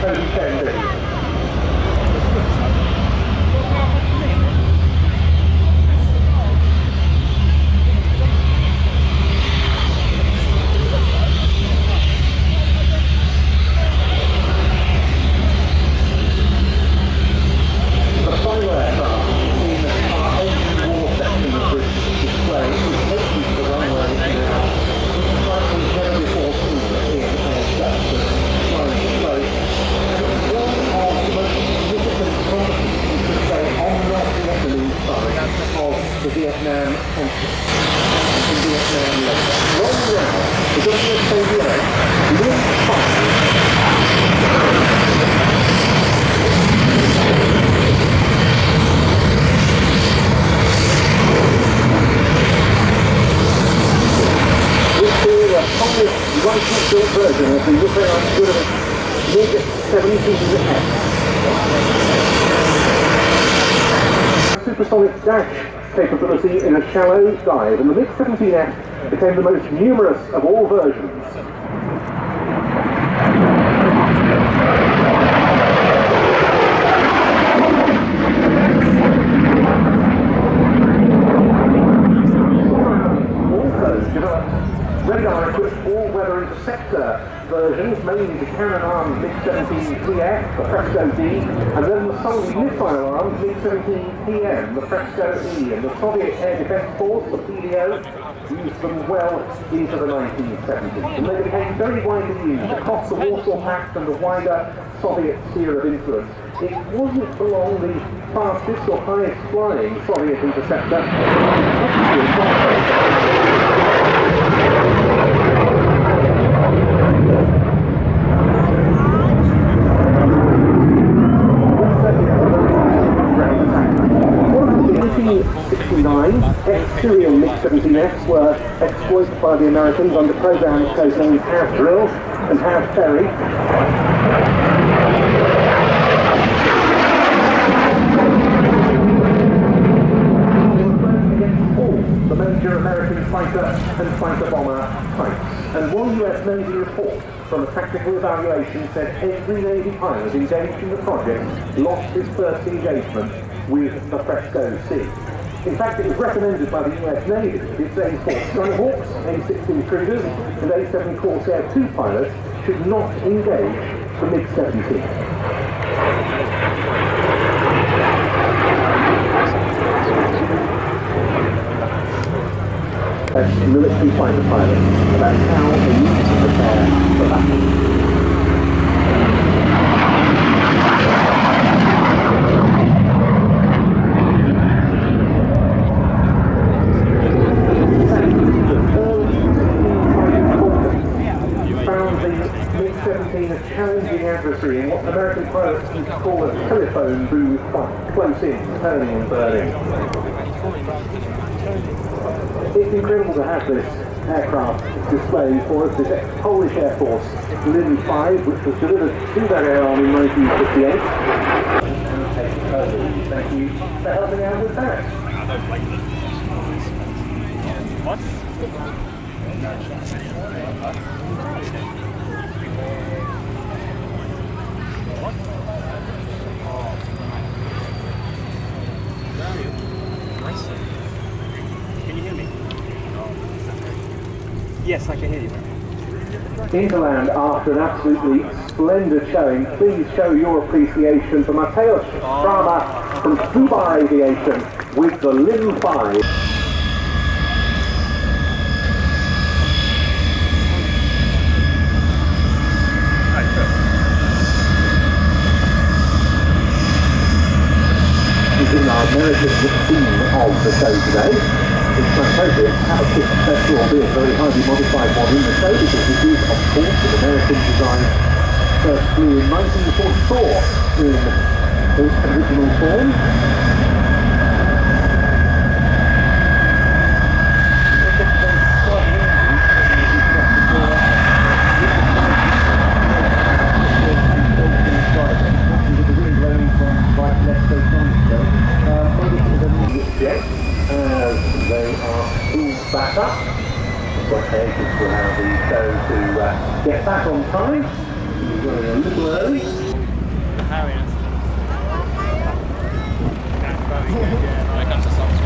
MiG-17. The Vietnam conflict in Vietnam later. Right now, the government of Soviet will fight. This is a communist right-built version of the Ukrainian MiG-17F. Supersonic dash capability in a shallow dive, and the MiG-17F became the most numerous of all versions. Also developed radar-equipped all-weather interceptor versions, mainly the cannon-armed MiG-17PF, the Fresco D, and then the solely missile-armed MiG-17PM, the Fresco E, and the Soviet Air Defense Force, the PDO, used them well into the 1970s. And they became very widely used across the Warsaw Pact and the wider Soviet sphere of influence. It wasn't for long the fastest or highest flying Soviet interceptor. Ex-Syrian MiG-17Fs were exploited by the Americans under programs codenamed Half Drill and Half Ferry. Against all the major American fighter and fighter bomber types. And one US Navy report from a tactical evaluation said every Navy pilot engaged in the project lost his first engagement with the Fresco C. In fact, it was recommended by the US Navy that its A4 Skyhawks, A6 Intruders, and A7 Corsair II pilots should not engage the MiG-17. Military fighter pilots, and that's how they need to prepare for battle. A challenging adversary in what American pilots used to call a telephone booth fight, close in, turning and burning. It's incredible to have this aircraft displayed for us, this ex-Polish Air Force LIM 5, which was delivered to that air arm in 1958. Thank you for helping out with that. What? Can you hear me? Yes, I can hear you. Interland, after an absolutely splendid showing, please show your appreciation for Mateusz Strama from Dubai Aviation with the LIM 5. In our American theme of the show today, it's appropriate to have a quick special, albeit very highly modified one in the show, because this is, of course, an American design first flew in 1944 in its original form. As they are pulled back up, okay, just to allow the show to get back on time. We're going a little early. Harry. That's very good, yeah. When it comes to soft